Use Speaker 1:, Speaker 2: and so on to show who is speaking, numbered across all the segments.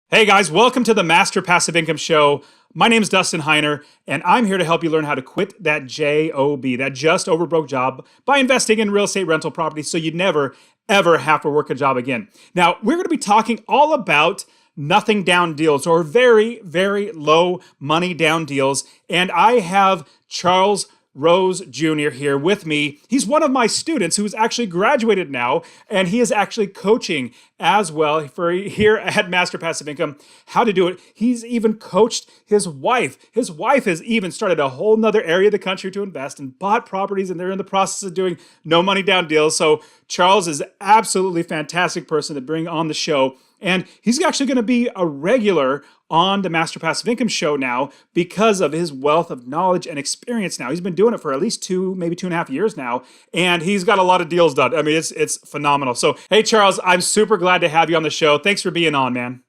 Speaker 1: Hey guys, welcome to the Master Passive Income Show. My name is Dustin Heiner, and I'm here to help you learn how to quit that JOB, that just over broke job, by investing in real estate rental properties so you never, ever have to work a job again. Now, we're going to be talking all about nothing down deals or very, very low money down deals. And I have Charles Rose Jr. here with me. He's one of my students who's actually graduated now, and he is actually coaching as well for here at Master Passive Income how to do it. He's even coached his wife. His wife has even started a whole nother area of the country to invest and bought properties, and they're in the process of doing no money down deals. So Charles is absolutely fantastic person to bring on the show. And he's actually going to be a regular on the Master Passive Income show now because of his wealth of knowledge and experience now. He's been doing it for at least maybe 2.5 years now, and he's got a lot of deals done. I mean, it's phenomenal. So, hey, Charles, I'm super glad to have you on the show. Thanks for being on, man.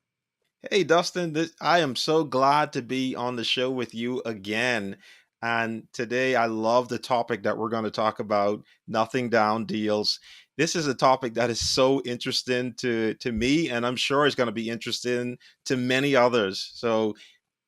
Speaker 2: Hey Dustin, I am so glad to be on the show with you again. And today I love the topic that we're going to talk about, nothing down deals. This is a topic that is so interesting to me, and I'm sure it's going to be interesting to many others. So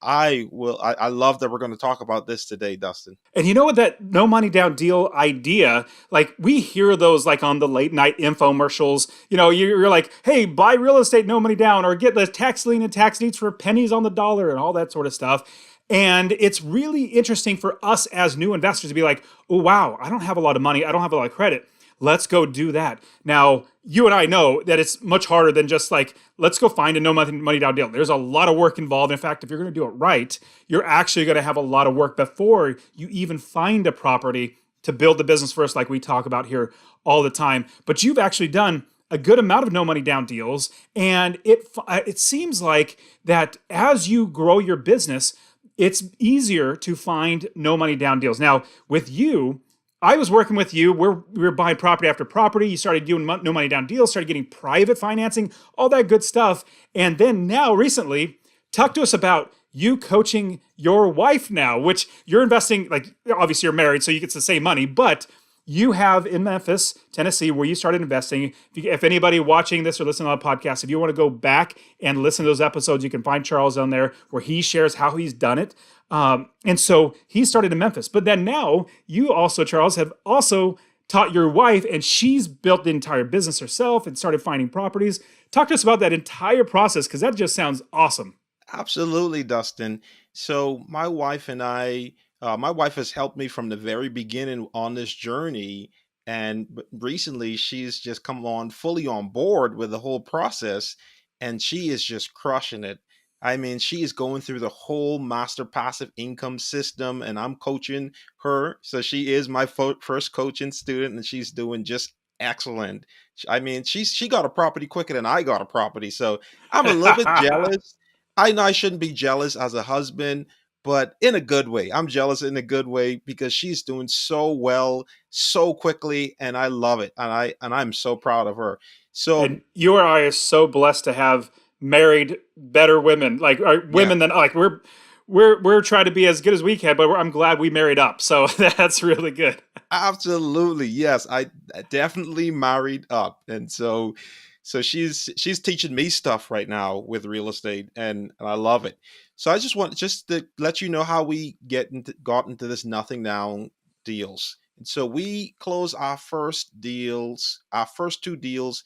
Speaker 2: I love that we're going to talk about this today, Dustin.
Speaker 1: And you know what, that no money down deal idea, like we hear those like on the late night infomercials. You know, you're like, hey, buy real estate, no money down, or get the tax lien and tax deeds for pennies on the dollar and all that sort of stuff. And it's really interesting for us as new investors to be like, oh, wow, I don't have a lot of money. I don't have a lot of credit. Let's go do that. Now, you and I know that it's much harder than just like, let's go find a no money down deal. There's a lot of work involved. In fact, if you're going to do it right, you're actually going to have a lot of work before you even find a property to build the business first, like we talk about here all the time. But you've actually done a good amount of no money down deals, and it seems like that as you grow your business, it's easier to find no money down deals. Now, with you, I was working with you. We were buying property after property. You started doing no money down deals, started getting private financing, all that good stuff. And then now, recently, talk to us about you coaching your wife now, which you're investing, like, obviously you're married, so you get the same money, but you have in Memphis, Tennessee, where you started investing. If anybody watching this or listening on a podcast, if you want to go back and listen to those episodes, you can find Charles on there where he shares how he's done it. And so he started in Memphis. But then now you also, Charles, have also taught your wife, and she's built the entire business herself and started finding properties. Talk to us about that entire process because that just sounds awesome.
Speaker 2: Absolutely, Dustin. So my wife has helped me from the very beginning on this journey, and recently she's just come on fully on board with the whole process, and she is just crushing it. I mean, she is going through the whole master passive income system, and I'm coaching her. So she is my first coaching student, and she's doing just excellent. I mean, she got a property quicker than I got a property, so I'm a little bit jealous. I know I shouldn't be jealous as a husband, but in a good way. I'm jealous in a good way because she's doing so well so quickly, and I love it. And I'm so proud of her. So
Speaker 1: And you and I are so blessed to have married better women, like
Speaker 2: yeah,
Speaker 1: women than like we're trying to be as good as we can, but I'm glad we married up. So that's really good.
Speaker 2: absolutely. Yes, I definitely married up. And so she's teaching me stuff right now with real estate, and I love it. So I just want just to let you know how we got into this nothing down deals. And so we close our first two deals,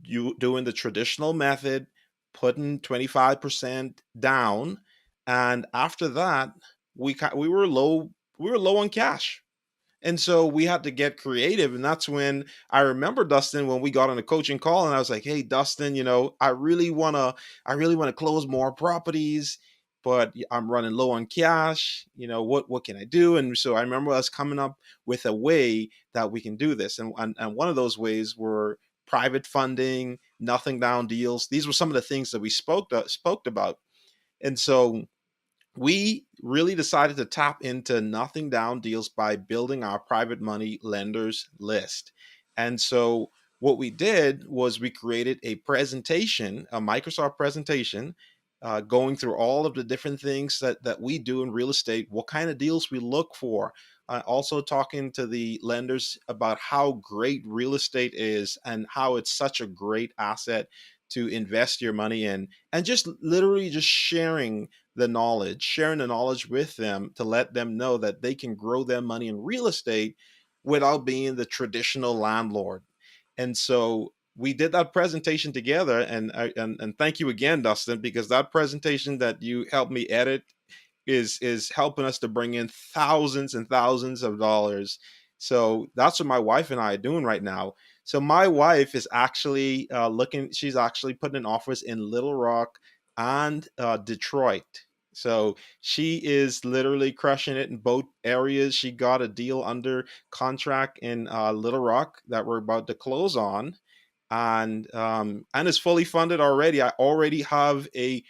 Speaker 2: you doing the traditional method, putting 25% down, and after that we were low on cash, and so we had to get creative. And that's when I remember, Dustin, when we got on a coaching call, and I was like, hey Dustin, I really want to close more properties, but I'm running low on cash. What can I do? And so I remember us coming up with a way that we can do this. And one of those ways were private funding, nothing down deals. These were some of the things that we spoke about. And so we really decided to tap into nothing down deals by building our private money lenders list. And so what we did was we created a presentation, a Microsoft presentation, going through all of the different things that we do in real estate, what kind of deals we look for. Also talking to the lenders about how great real estate is and how it's such a great asset to invest your money in, and just literally just sharing the knowledge with them to let them know that they can grow their money in real estate without being the traditional landlord. And so we did that presentation together, and thank you again, Dustin, because that presentation that you helped me edit is helping us to bring in thousands and thousands of dollars. So that's what my wife and I are doing right now. So my wife is actually looking. She's actually putting in offers in Little Rock and Detroit. So she is literally crushing it in both areas. She got a deal under contract in Little Rock that we're about to close on, and it's fully funded already. I already have a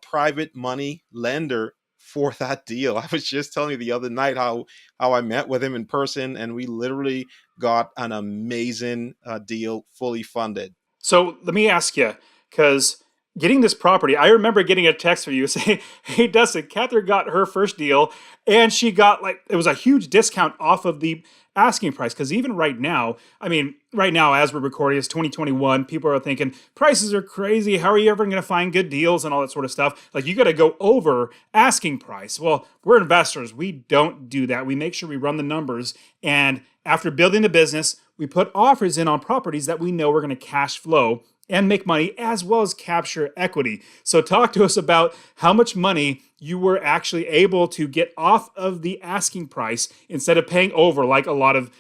Speaker 2: private money lender for that deal. I was just telling you the other night how I met with him in person, and we literally got an amazing deal, fully funded.
Speaker 1: So let me ask you, because getting this property, I remember getting a text from you saying, "Hey Dustin, Catherine got her first deal, and she got like it was a huge discount off of the asking price." Because even right now, I mean, right now as we're recording, it's 2021. People are thinking prices are crazy. How are you ever going to find good deals and all that sort of stuff? Like you got to go over asking price. Well, we're investors. We don't do that. We make sure we run the numbers, and after building the business, we put offers in on properties that we know we're going to cash flow and make money as well as capture equity. So talk to us about how much money you were actually able to get off of the asking price instead of paying over like a lot of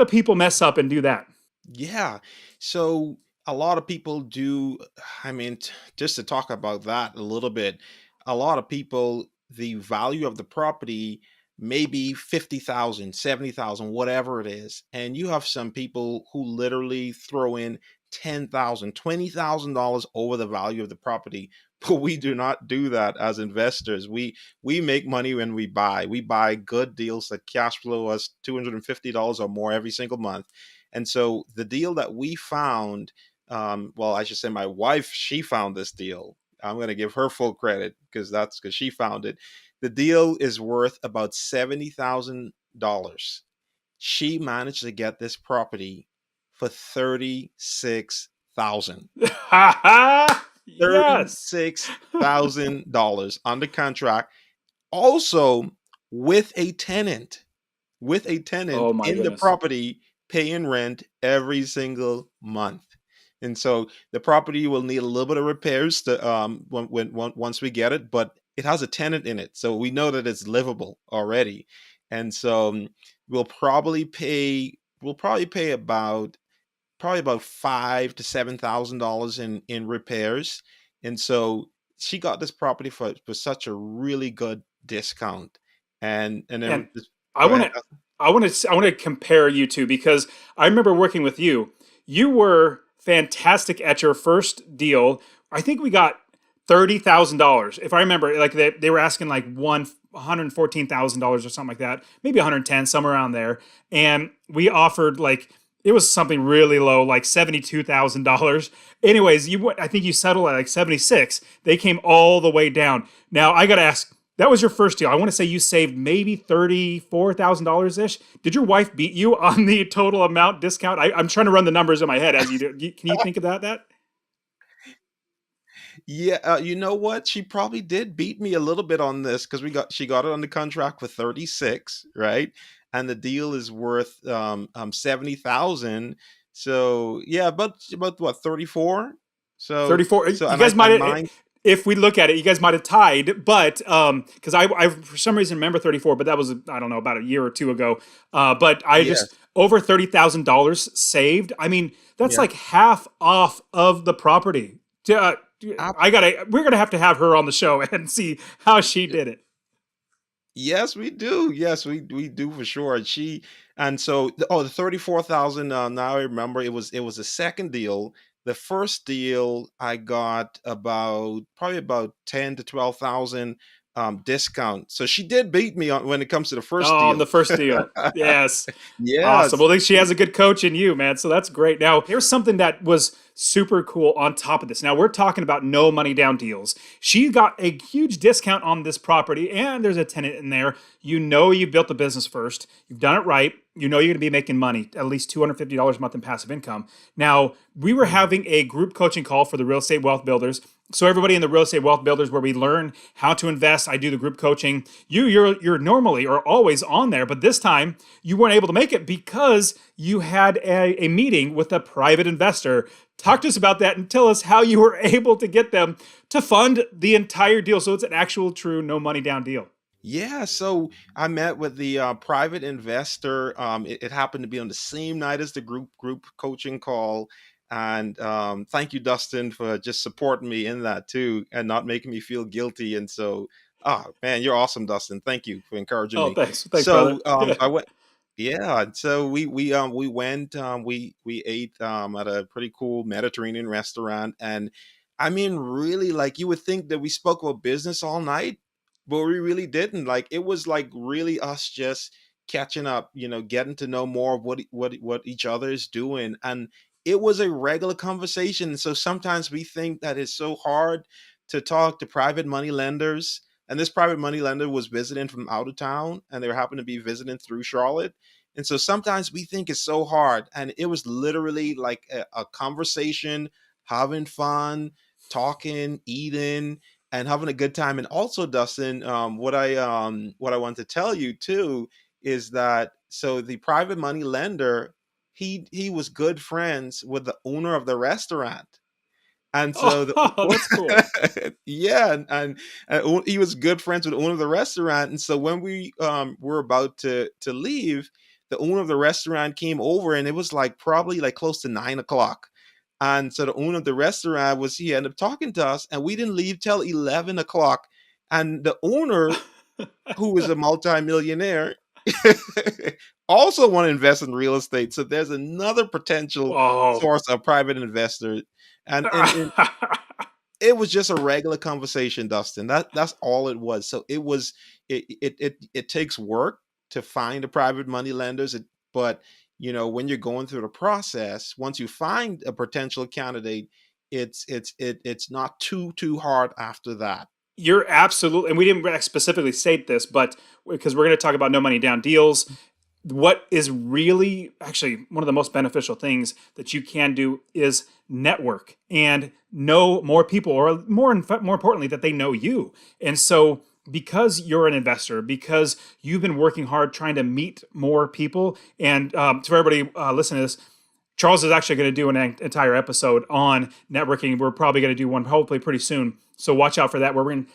Speaker 1: people mess up and do that.
Speaker 2: Yeah. So a lot of people do. I mean, just to talk about that a little bit, a lot of people, the value of the property may be 50,000, 70,000, whatever it is. And you have some people who literally throw in 10,000, $20,000 over the value of the property. But we do not do that as investors. We make money when we buy. We buy good deals that cash flow us $250 or more every single month. And so the deal that we found, well, I should say my wife, she found this deal. I'm going to give her full credit because she found it. The deal is worth about $70,000. She managed to get this property for 36,000.
Speaker 1: Ha ha! Yes.
Speaker 2: $36,000 under contract. Also with a tenant
Speaker 1: Oh my
Speaker 2: in the
Speaker 1: goodness.
Speaker 2: property paying rent every single month. And so the property will need a little bit of repairs to once we get it, but it has a tenant in it, so we know that it's livable already. And so we'll probably pay about $5,000 to $7,000 in repairs. And so she got this property for such a really good discount. And then
Speaker 1: And I
Speaker 2: go
Speaker 1: want
Speaker 2: ahead.
Speaker 1: to I want to compare you two because I remember working with you. You were fantastic at your first deal. I think we got $30,000. If I remember, like they were asking like $114,000 or something like that, maybe 110, somewhere around there. And we offered like it was something really low, like $72,000. Anyways, I think you settled at like 76. They came all the way down. Now I gotta ask, that was your first deal. I want to say you saved maybe $34,000 ish. Did your wife beat you on the total amount discount? I'm trying to run the numbers in my head as you do. Can you think of that?
Speaker 2: Yeah, you know what? She probably did beat me a little bit on this because we got she got it under contract for 36, right? And the deal is worth 70,000. So yeah, about what, 34? So
Speaker 1: 34.
Speaker 2: so
Speaker 1: You
Speaker 2: and I
Speaker 1: guys might
Speaker 2: and
Speaker 1: have,
Speaker 2: mine,
Speaker 1: if we look at it, you guys might have tied, but because I for some reason remember 34, but that was, I don't know, about a year or two ago. But I just,
Speaker 2: yes.
Speaker 1: over $30,000 saved. I mean, that's
Speaker 2: Yeah.
Speaker 1: like half off of the property. We're gonna have to have her on the show and see how she did it.
Speaker 2: Yes, we do. Yes, we do for sure. And so the 34,000, now I remember it was a second deal. The first deal I got about probably about 10 to 12,000, discount. So she did beat me on when it comes to the first
Speaker 1: Oh, on
Speaker 2: deal.
Speaker 1: the first deal. Yes. Awesome.
Speaker 2: Yes.
Speaker 1: Well, at least she has a good coach in you, man. So that's great. Now, here's something that was super cool on top of this. Now, we're talking about no money down deals. She got a huge discount on this property, and there's a tenant in there. You know, you built the business first, you've done it right. You know, you're going to be making money, at least $250 a month in passive income. Now, we were having a group coaching call for the real estate wealth builders. So everybody in the real estate wealth builders, where we learn how to invest, I do the group coaching. You're normally or always on there, but this time you weren't able to make it because you had a meeting with a private investor. Talk to us about that and tell us how you were able to get them to fund the entire deal. So it's an actual true no money down deal.
Speaker 2: Yeah, so I met with the private investor. It happened to be on the same night as the group coaching call, and thank you, Dustin, for just supporting me in that too, and not making me feel guilty. And so, oh man, you're awesome, Dustin. Thank you for encouraging
Speaker 1: Oh,
Speaker 2: me.
Speaker 1: thanks. Thanks, brother.
Speaker 2: So I went. Yeah, so we went we ate at a pretty cool Mediterranean restaurant, and I mean really, like, you would think that we spoke about business all night, but we really didn't. Like, it was like really us just catching up, getting to know more of what each other is doing. And it was a regular conversation. So sometimes we think that it's so hard to talk to private money lenders. And this private money lender was visiting from out of town, and they happened to be visiting through Charlotte. And so sometimes we think it's so hard. And it was literally like a conversation, having fun, talking, eating, and having a good time. And also, Dustin, what I want to tell you too is that, so the private money lender, he was good friends with the owner of the restaurant. And so
Speaker 1: Oh, that's cool.
Speaker 2: yeah, and he was good friends with the owner of the restaurant. And so when we were about to leave, the owner of the restaurant came over, and it was like probably like close to 9 o'clock. And so the owner of the restaurant he ended up talking to us, and we didn't leave till 11 o'clock. And the owner, who is a multimillionaire, also want to invest in real estate. So there's another potential
Speaker 1: Whoa.
Speaker 2: source of private investor. And it was just a regular conversation, Dustin. That's all it was. So it takes work to find the private money lenders, but when you're going through the process, once you find a potential candidate, it's not too hard after that.
Speaker 1: You're absolutely, and we didn't specifically state this, but because we're going to talk about no money down deals, what is really actually one of the most beneficial things that you can do is network and know more people, or more importantly, that they know you. And so, because you're an investor, because you've been working hard trying to meet more people, and to everybody listening to this, Charles is actually going to do an entire episode on networking. We're probably going to do one hopefully pretty soon. So watch out for that. Where we're in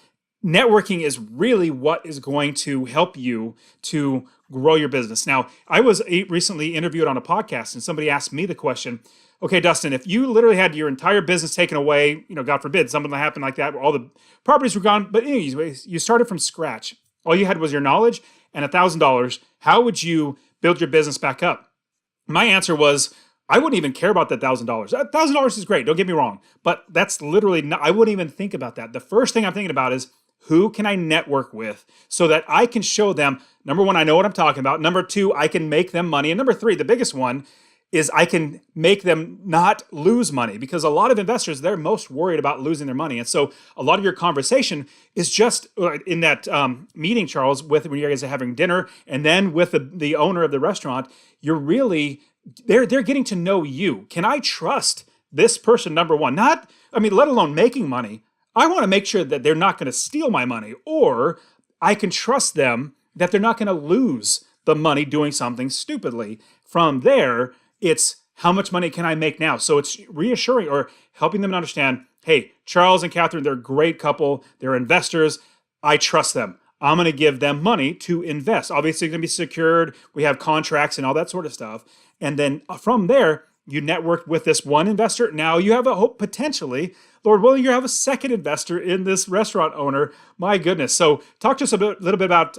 Speaker 1: networking is really what is going to help you to grow your business. Now, I was recently interviewed on a podcast, and somebody asked me the question, okay, Dustin, if you literally had your entire business taken away, God forbid, something that happened like that, where all the properties were gone, but anyways, you started from scratch. All you had was your knowledge and $1,000. How would you build your business back up? My answer was, I wouldn't even care about that $1,000. $1,000 is great, don't get me wrong, but that's literally not, I wouldn't even think about that. The first thing I'm thinking about is, who can I network with so that I can show them, number one, I know what I'm talking about. Number two, I can make them money. And number three, the biggest one, is I can make them not lose money, because a lot of investors, they're most worried about losing their money. And so a lot of your conversation is just in that meeting, Charles, with when you guys are having dinner, and then with the owner of the restaurant, you're really, they're getting to know you. Can I trust this person, number one? Not, let alone making money. I want to make sure that they're not going to steal my money, or I can trust them that they're not going to lose the money doing something stupidly. From there, it's how much money can I make now? So it's reassuring or helping them to understand, hey, Charles and Catherine, they're a great couple. They're investors. I trust them. I'm going to give them money to invest. Obviously, it's going to be secured. We have contracts and all that sort of stuff. And then from there, you networked with this one investor. Now you have a hope, potentially, Lord willing, you have a second investor in this restaurant owner. My goodness. So talk to us a little bit about,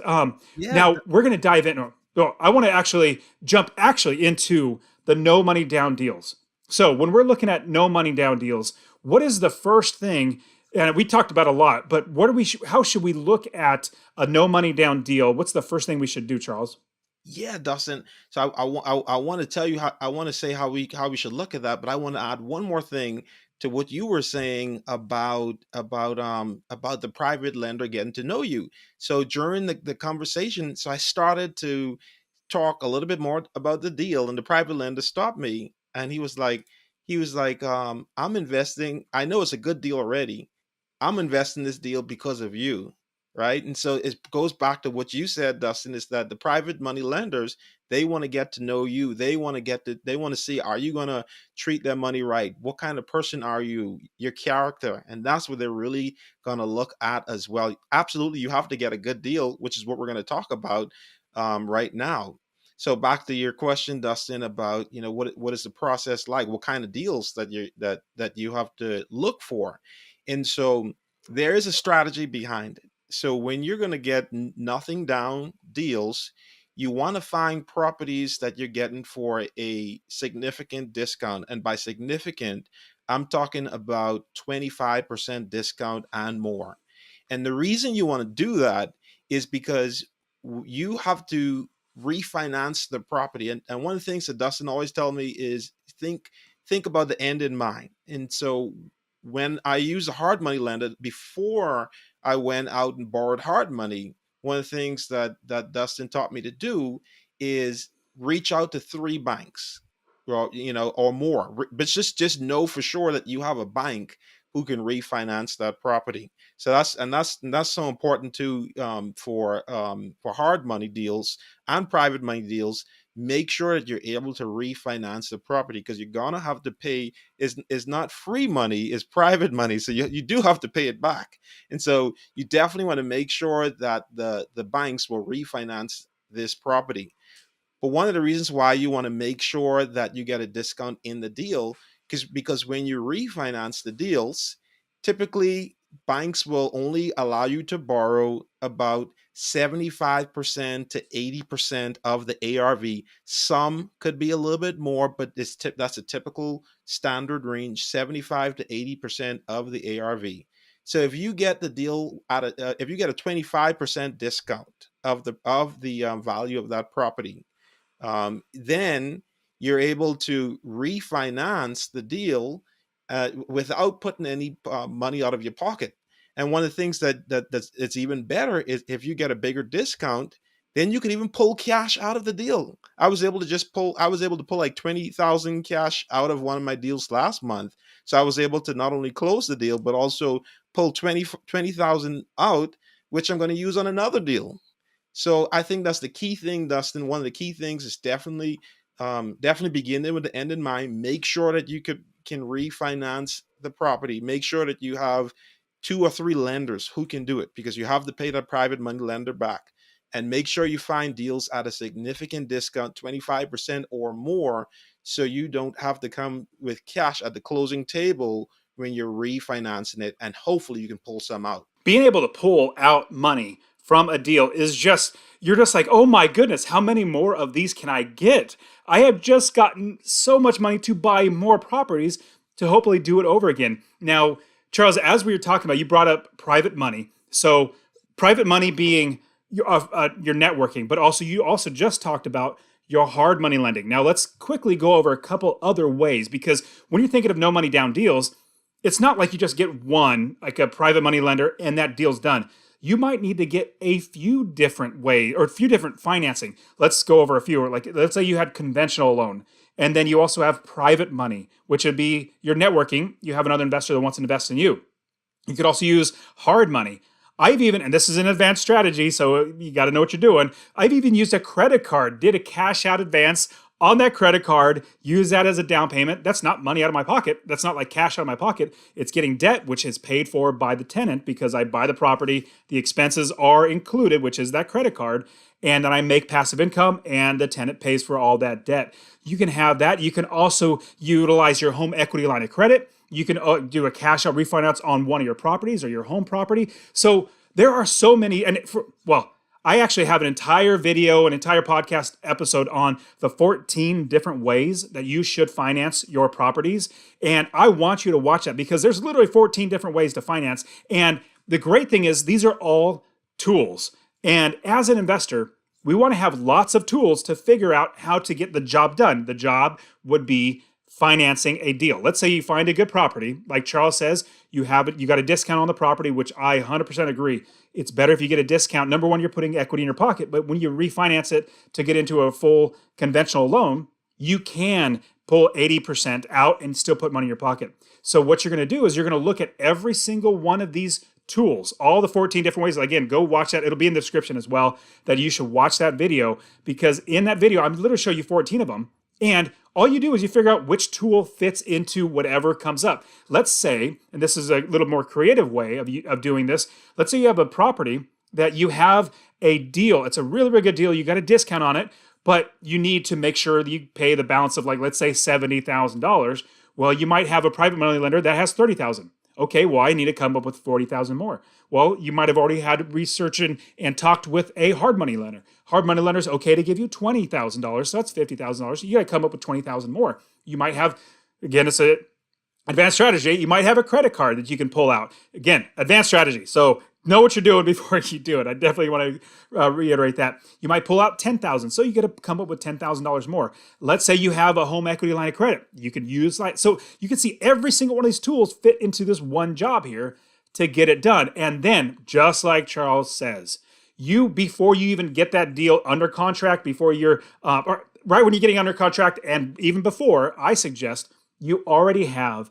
Speaker 2: Yeah.
Speaker 1: now we're going to dive in. I want to actually jump into the no money down deals. So when we're looking at no money down deals, what is the first thing And we talked about a lot, but what are we? How should we look at a no money down deal? What's the first thing we should do, Charles?
Speaker 2: Yeah, Dustin. So I want to tell you how I want to say how we should look at that, but I want to add one more thing to what you were saying about the private lender getting to know you. So during the conversation, so I started to talk a little bit more about the deal, and the private lender stopped me, and he was like, I'm investing. I know it's a good deal already. I'm investing this deal because of you, right? And so it goes back to what you said, Dustin, is that the private money lenders, they want to get to know you. They want to see, are you going to treat their money right? What kind of person are you? Your character. And that's what they're really going to look at as well. Absolutely, you have to get a good deal, which is what we're going to talk about right now. So back to your question, Dustin, about what is the process like? What kind of deals that you have to look for? And so there is a strategy behind it. So when you're going to get nothing down deals, you want to find properties that you're getting for a significant discount. And by significant, I'm talking about 25% discount and more. And the reason you want to do that is because you have to refinance the property. And one of the things that Dustin always tells me is think about the end in mind. And so when I use a hard money lender before I went out and borrowed hard money, one of the things that Dustin taught me to do is reach out to three banks, or more. But just know for sure that you have a bank who can refinance that property. So that's so important too, for hard money deals and private money deals. Make sure that you're able to refinance the property, because you're gonna have to pay. Is not free money, is private money, so you do have to pay it back. And so you definitely want to make sure that the banks will refinance this property. But one of the reasons why you want to make sure that you get a discount in the deal, because when you refinance the deals, typically banks will only allow you to borrow about 75% to 80% of the ARV. Some could be a little bit more, but that's a typical standard range, 75 to 80% of the ARV. So if you get the deal if you get a 25% discount of the value of that property, then you're able to refinance the deal without putting any money out of your pocket. And one of the things that's it's even better is if you get a bigger discount, then you can even pull cash out of the deal. I was able to pull like 20,000 cash out of one of my deals last month. So I was able to not only close the deal, but also pull 20,000 out, which I'm going to use on another deal. So I think that's the key thing, Dustin. One of the key things is definitely begin with the end in mind. Make sure that you can refinance the property. Make sure that you have two or three lenders who can do it, because you have to pay that private money lender back. And make sure you find deals at a significant discount, 25% or more, so you don't have to come with cash at the closing table when you're refinancing it. And hopefully you can pull some out.
Speaker 1: Being able to pull out money from a deal is just, you're just like, oh my goodness, how many more of these can I get? I have just gotten so much money to buy more properties to hopefully do it over again. Now, Charles, as we were talking about, you brought up private money. So private money being your networking, but also you also just talked about your hard money lending. Now let's quickly go over a couple other ways, because when you're thinking of no money down deals, it's not like you just get one, like a private money lender, and that deal's done. You might need to get a few different ways or a few different financing. Let's go over a few. Like, let's say you had conventional loan, and then you also have private money, which would be your networking. You have another investor that wants to invest in you. You could also use hard money. I've even, and this is an advanced strategy, so you got to know what you're doing. I've even used a credit card, did a cash out advance on that credit card, use that as a down payment. That's not money out of my pocket. That's not like cash out of my pocket. It's getting debt, which is paid for by the tenant because I buy the property. The expenses are included, which is that credit card. And then I make passive income and the tenant pays for all that debt. You can have that. You can also utilize your home equity line of credit. You can do a cash out refinance on one of your properties or your home property. So there are so many, well, I actually have an entire video, an entire podcast episode on the 14 different ways that you should finance your properties. And I want you to watch that because there's literally 14 different ways to finance. And the great thing is, these are all tools. And as an investor, we want to have lots of tools to figure out how to get the job done. The job would be financing a deal. Let's say you find a good property, like Charles says, you have it, you got a discount on the property, which I 100% agree. It's better if you get a discount. Number one, you're putting equity in your pocket, but when you refinance it to get into a full conventional loan, you can pull 80% out and still put money in your pocket. So what you're going to do is you're going to look at every single one of these tools, all the 14 different ways. Again, go watch that. It'll be in the description as well, that you should watch that video, because in that video, I'm literally show you 14 of them. And all you do is you figure out which tool fits into whatever comes up. Let's say, and this is a little more creative way of doing this. Let's say you have a property that you have a deal. It's a really, really good deal. You got a discount on it, but you need to make sure that you pay the balance of, like, let's say $70,000. Well, you might have a private money lender that has $30,000. Okay, well, I need to come up with $40,000 more. Well, you might have already had research and talked with a hard money lender. Hard money lender is okay to give you $20,000, so that's $50,000. You got to come up with $20,000 more. You might have, again, it's a advanced strategy. You might have a credit card that you can pull out. Again, advanced strategy. So know what you're doing before you do it. I definitely want to reiterate that. You might pull out $10,000, so you got to come up with $10,000 more. Let's say you have a home equity line of credit. You can use so you can see every single one of these tools fit into this one job here to get it done. And then, just like Charles says, before you even get that deal under contract, before you're or right when you're getting under contract, and even before, I suggest you already have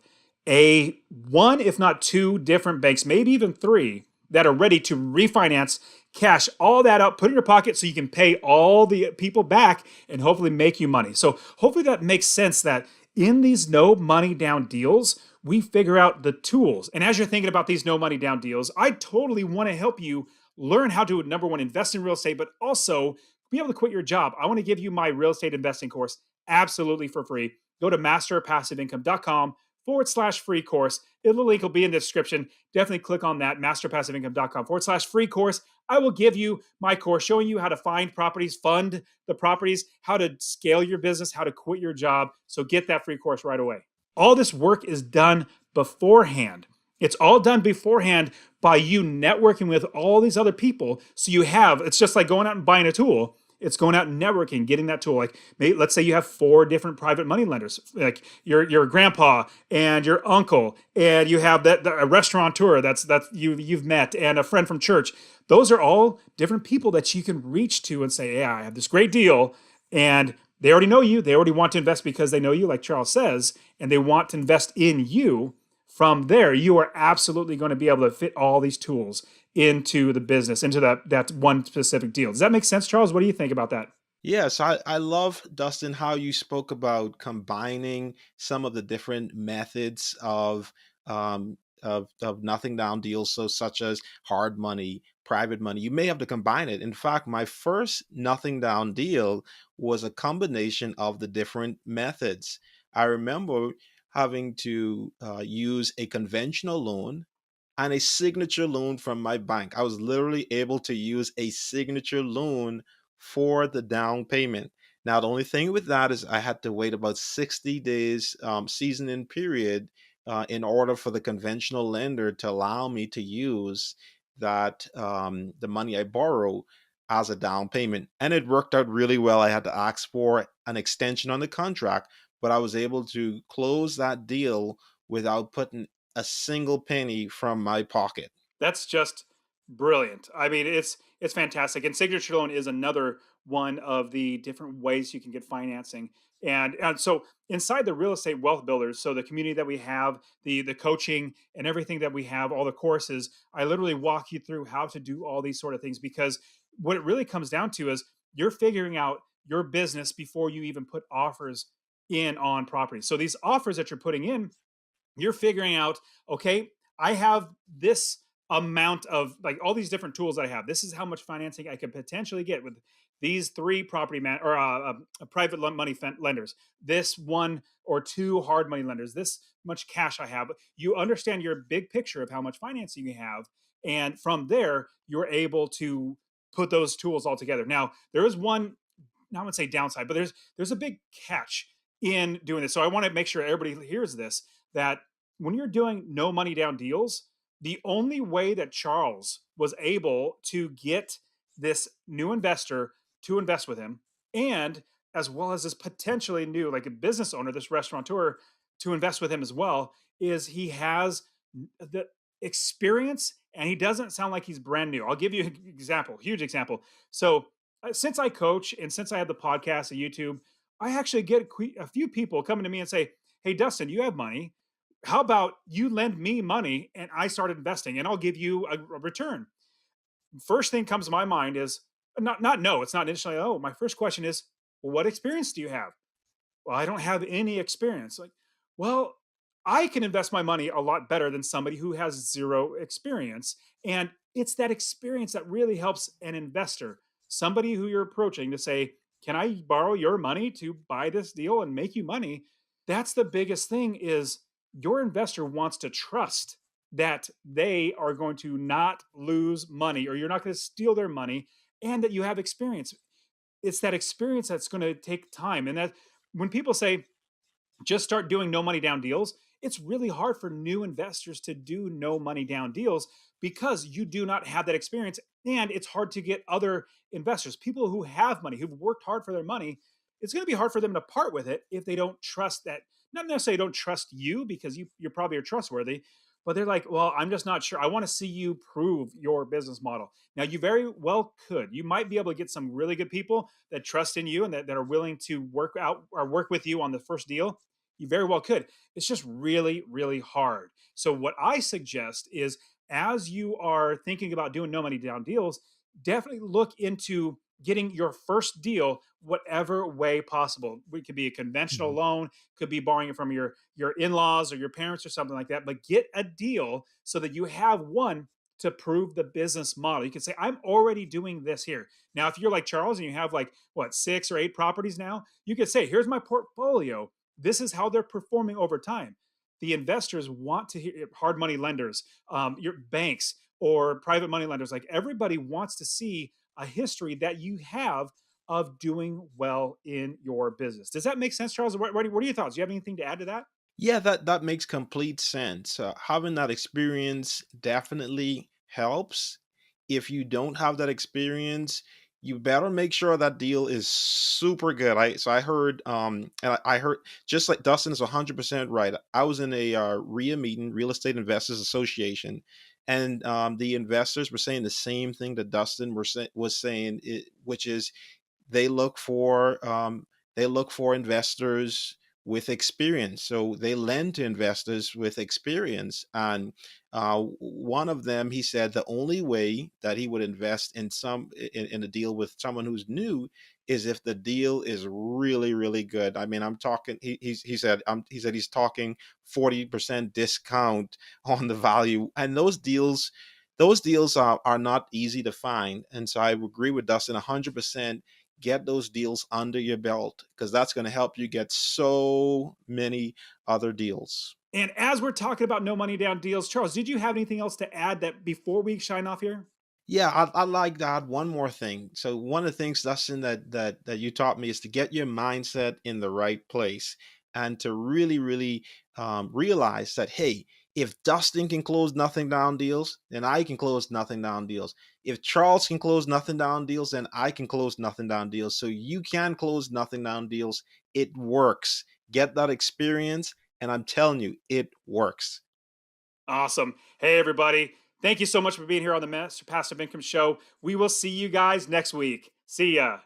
Speaker 1: one, if not two different banks, maybe even three, that are ready to refinance, cash all that out, put it in your pocket so you can pay all the people back and hopefully make you money. So hopefully that makes sense, that in these no money down deals, we figure out the tools. And as you're thinking about these no money down deals, I totally want to help you learn how to, number one, invest in real estate, but also be able to quit your job. I want to give you my real estate investing course absolutely for free. Go to masterpassiveincome.com/free course. The link will be in the description. Definitely click on that, masterpassiveincome.com/free course. I will give you my course showing you how to find properties, fund the properties, how to scale your business, how to quit your job. So get that free course right away. All this work is done beforehand. It's all done beforehand by you networking with all these other people. So it's just like going out and buying a tool. It's going out and networking, getting that tool. Like, let's say you have 4 different private money lenders, like your grandpa and your uncle, and you have a restaurateur that you've met, and a friend from church. Those are all different people that you can reach to and say, "Yeah, I have this great deal," and they already know you. They already want to invest because they know you, like Charles says, and they want to invest in you. From there, you are absolutely going to be able to fit all these tools into the business, into that one specific deal. Does that make sense, Charles? What do you think about that?
Speaker 2: Yes, I love, Dustin, how you spoke about combining some of the different methods of nothing down deals, so such as hard money, private money. You may have to combine it. In fact, my first nothing down deal was a combination of the different methods. I remember having to use a conventional loan and a signature loan from my bank. I was literally able to use a signature loan for the down payment. Now, the only thing with that is I had to wait about 60 days seasoning period in order for the conventional lender to allow me to use the money I borrow as a down payment. And it worked out really well. I had to ask for an extension on the contract, but I was able to close that deal without putting a single penny from my pocket.
Speaker 1: That's just brilliant. I mean, it's fantastic. And signature loan is another one of the different ways you can get financing. And so inside the real estate wealth builders, so the community that we have, the coaching and everything that we have, all the courses, I literally walk you through how to do all these sort of things, because what it really comes down to is you're figuring out your business before you even put offers in on property. So these offers that you're putting in, you're figuring out, okay, I have this amount of, like, all these different tools that I have. This is how much financing I could potentially get with these 3 property private money lenders, this 1 or 2 hard money lenders, this much cash I have. You understand your big picture of how much financing you have, and from there you're able to put those tools all together. Now, there is one, not going to say downside, but there's a big catch in doing this. So I want to make sure everybody hears this, that when you're doing no money down deals, the only way that Charles was able to get this new investor to invest with him, and as well as this potentially new, like a business owner, this restaurateur, to invest with him as well, is he has the experience and he doesn't sound like he's brand new. I'll give you an example, huge example. So since I coach and since I have the podcast and YouTube, I actually get a few people coming to me and say, "Hey, Dustin, you have money. How about you lend me money and I start investing and I'll give you a return?" First thing comes to my mind is not no, it's not initially, oh, my first question is, well, what experience do you have? Well, I don't have any experience. Like, well, I can invest my money a lot better than somebody who has zero experience. And it's that experience that really helps an investor, somebody who you're approaching to say, can I borrow your money to buy this deal and make you money? That's the biggest thing is your investor wants to trust that they are going to not lose money or you're not going to steal their money and that you have experience. It's that experience that's going to take time. And that when people say, just start doing no money down deals, it's really hard for new investors to do no money down deals because you do not have that experience. And it's hard to get other investors, people who have money, who've worked hard for their money. It's going to be hard for them to part with it if they don't trust that. Not necessarily don't trust you because you probably are trustworthy, but they're like, well, I'm just not sure. I want to see you prove your business model. Now, you very well could. You might be able to get some really good people that trust in you and that are willing to work out or work with you on the first deal. You very well could. It's just really, really hard. So, what I suggest is as you are thinking about doing no money down deals, definitely look into getting your first deal whatever way possible. It could be a conventional
Speaker 2: Mhm.
Speaker 1: loan, could be borrowing it from your in-laws or your parents or something like that, but get a deal so that you have one to prove the business model. You can say, I'm already doing this here. Now, if you're like Charles and you have like what, 6 or 8 properties now, you could say, here's my portfolio. This is how they're performing over time. The investors want to hear hard money lenders, your banks or private money lenders. Like everybody wants to see a history that you have of doing well in your business. Does that make sense, Charles? What are your thoughts? Do you have anything to add to that?
Speaker 2: Yeah, that makes complete sense. Having that experience definitely helps. If you don't have that experience, you better make sure that deal is super good. I heard and I heard just like Dustin is 100% right. I was in a RIA meeting, Real Estate Investors Association, and the investors were saying the same thing that Dustin was saying, which is they look for investors with experience. So they lend to investors with experience. And one of them, he said, the only way that he would invest in a deal with someone who's new is if the deal is really really good. I mean, I'm talking. He said he's talking 40% discount on the value, and those deals are not easy to find. And so I agree with Dustin 100%. Get those deals under your belt because that's going to help you get so many other deals.
Speaker 1: And as we're talking about no money down deals, Charles, did you have anything else to add that before we shine off here?
Speaker 2: Yeah, I like to add one more thing. So one of the things, Dustin, that you taught me is to get your mindset in the right place and to really, really realize that, hey, if Dustin can close nothing down deals, then I can close nothing down deals. If Charles can close nothing down deals, then I can close nothing down deals. So you can close nothing down deals. It works. Get that experience, and I'm telling you, it works.
Speaker 1: Awesome. Hey, everybody. Thank you so much for being here on the Master Passive Income Show. We will see you guys next week. See ya.